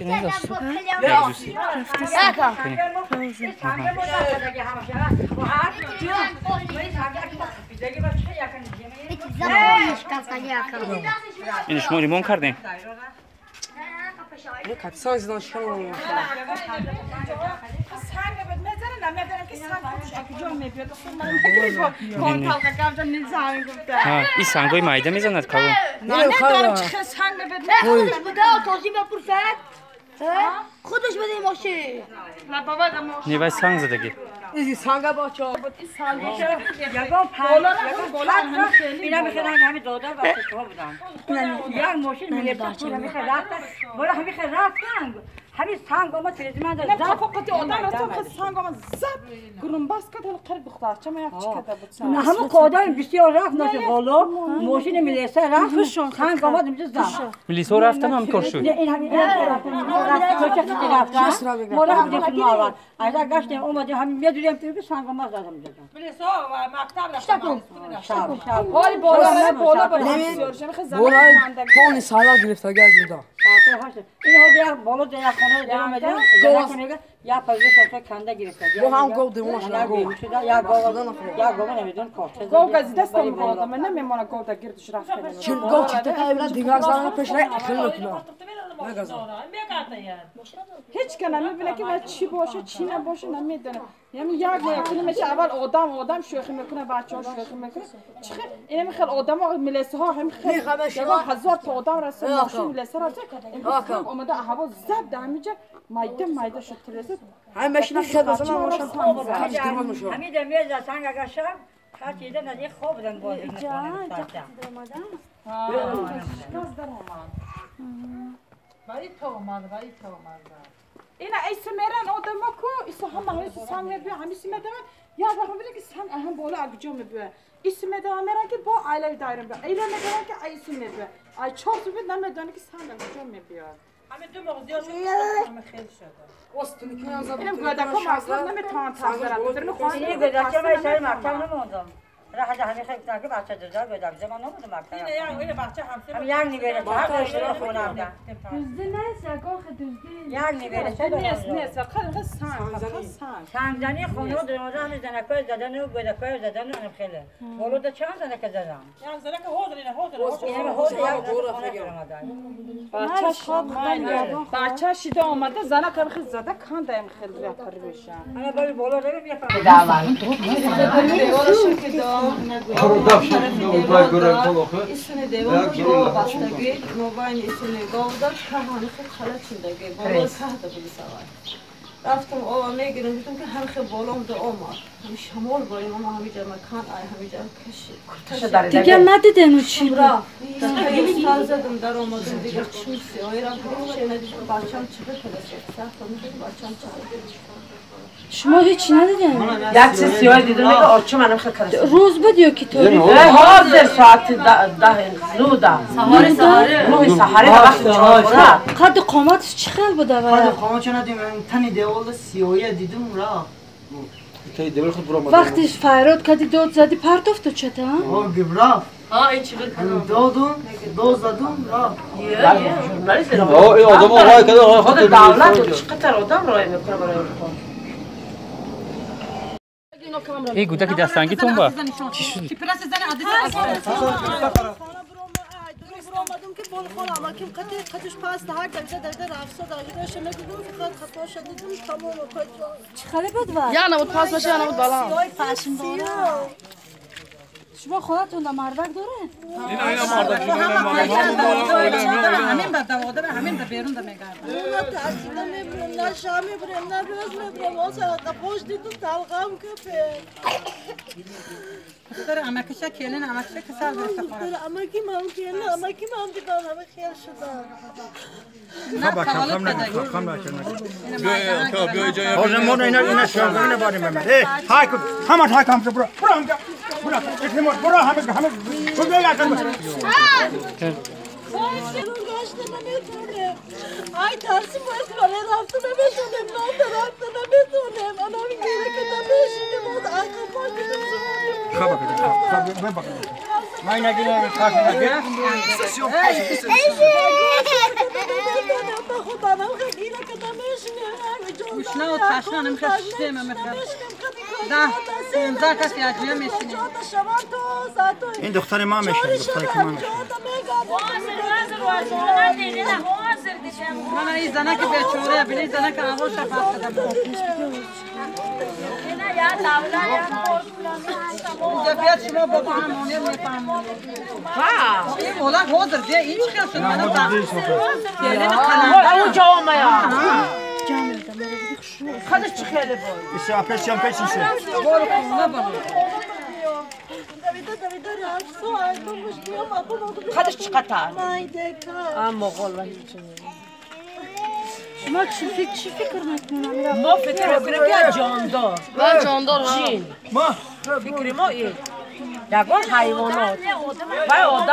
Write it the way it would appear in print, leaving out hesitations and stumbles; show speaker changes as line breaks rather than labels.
که نداشت این شما ریمون کردین؟
یک سایز داشتم
این سنگای مایده میزند کارو
خودش بده ماشین
نیوی سنگ زدگی
ایزی سانگا باچه
یگان بالا اینا میخوادن همین دادن و ها بودن یک ماشین میلیفتن پول میخواد رفتن بالا همین خیلی رفتن همین سنگ ما تریزمان داد
نه فقط آدم رفتم سنگ ما زد گرم باز کرد حالا قرب دختر چه میاد چه کرده بود سنگ
همون قادر بسیار رفت نشه بالا ماشین میلیسه رفت سنگ ما اینجا زد
میلیسا رفتن هم کار شد
این همین رفتن ما رفتیم خدمت آورد اگر گشتیم اومدیم همین میدونیم که سنگ ما زدم
میلیسا و مکتب رفتم حال بالا
بولای کون سالا گرفته گردیدا
این ها بالا درخانه درآمده یا پذیرش کنده گرفته
با هم گو دموش نگو
یا گو نمیدون کارت
گو گزیده است که میگم من نمیمونه گو تا گردش رفته
چون گو چیته که اینا دیگر زنان پیش رای اکل نکنه
هیچ کنه میبینه که چی باشه چی نباشه نمیدونه یعنی یک نکنه میشه اول آدم شوخی میکنه بچه‌ها شوخی میکنه چخه اینا میخواد آدم‌ها ملیسه ها هم خیلی هزار تا آدم رسید ماشین ملیسه را چه اومده هوا زد دمیجه مایده شد ترسید
هم ماشین خیلی مثلا ماشین کارش درمان میشه
همین دمیز سنگ اگر شب هر چیزی نزدیک خوب بودن بازی میکنه
باید تو اومد اینا ایسه میرن آدم کو ایسه هم همیشه سنگ میبینه همیشه میدونن یا وقتی میگه که سنگ هم بالا اگجا میبینه ایسه میدونن میرن که با علاوه دایره میبینه اینا میدونن که ایسه میبینه ای چهار تا بید نمیدونن که سنگ اگجا میبینه همه دو مغزیاشو همه خیلی شده
واسه میکنم زد
اینم گودکا مغزا نمیتونن تغییر بدن خواهد
این گودکا من سر مکتب نموندم راحت همین خیلی که بچه دزدار گودک زمان نبودم مکتب
این بچه هم
یک نیبره چهار تا اشتراک خونم ده
دزدی نیست یکا دزدی
یک نیبره چه
نیست فقط
سنگزنی خونه و درمازه همین زنکای زدن و گودکای زدن و هم خیلی بولو ده چند زنک زدم
یک زنک هودر
این همه هود یک
بچه شیده آمده زنک هم خیلی زده کنده هم خیلی بیاتر بشن
انا باید بولو رو میفهمم
برو داشتم نوبای گرگ خلاصه
ایشون دیوار رو بستگی موبایل ایشون نگاه داشت کهانی خیلی خلط شده بالا ساعت بود سوار رفتم میگیرم دیدم که هم خیلی بالا اومده آمد هم شمال با این همینجا مکان همینجا کشید
دیگه ندیدم چی بود
یه سال زدم در آمدم دیگه چون سیاهی رفتم چه ندیدم بچه‌ام چقدر پدرشد سخت میگم بچه‌ام چقدر
شما هیچی ندیدین؟
یک چیز سیاه دیدم میگه آرچه منم خیلی کردم
روز بود یا کی طوری؟
حاضر ساعت ده نوده سهاره وقت چهاره
قد قامتش چه خیلی بوده
قد قامت چه ندیم تنی دیوال سیاهی دیدم را
تای دیوار خود برام
وقتی فریاد کردی داد زدی پرت افتاد چطور؟
گبرا این چی بود؟ دو زدم را
این آدم آقای کده آقای
خود دولت چقدر آدم رای میکنه برای
ای گودک دستانگی تون با چی شد؟
اومدم که بول خالم اما که قدش پاس هر دقیقه رفت داشته نگفتم فقط خطا شد دیدم تمام کجا
چه خیلی بود وقت؟
یا نبود پاس باشه یا نبود بالا
فشن داره شما خودتون مردک داره؟
اینا مردک شده
همین بعد دوادر همین به بیرون میگردن
نه تاثیر نمیبرم نه شام میبرم نه روز میبرم واسه قفوش دیدم تلقام کپه
داره امکیشه کلین امکیشه که سر گرفته خورد
امکی مام دیدم همه خیال شدن
خم نکن بیا جای
آزمون اینا شاگرد باریم من های کن همه کام برو برو همه کجا یادم
ای ترسی باید کنه رفته نمیتونم نام رفته نمیتونم انا میگه که نمیشینه بود آقا
خب ما نگیریم کاش نگیریم
خدا
گوشنه و تشنه نمیخواد شیمه میخواد ده 15 کسی اجیه میشینه
این دختر ما میشه دختر که ما میشه
من این زنه که بیچاره بینی زنه که آقا شفاف کرده اینجا بیاد شما بابا همونه میفهمونه این مولا حاضر دیه این خیلی شد منو
اون جامعه خودش چی خیلی بود
ایسا اپش جان پیچیشه
برو خونه برو
خودش چقدر اما قول
شما چی فکر میکنید؟
ما فکر میکنیم که جاندار
من جاندار
جین ما فکر ما این یکان حیوانات و آدم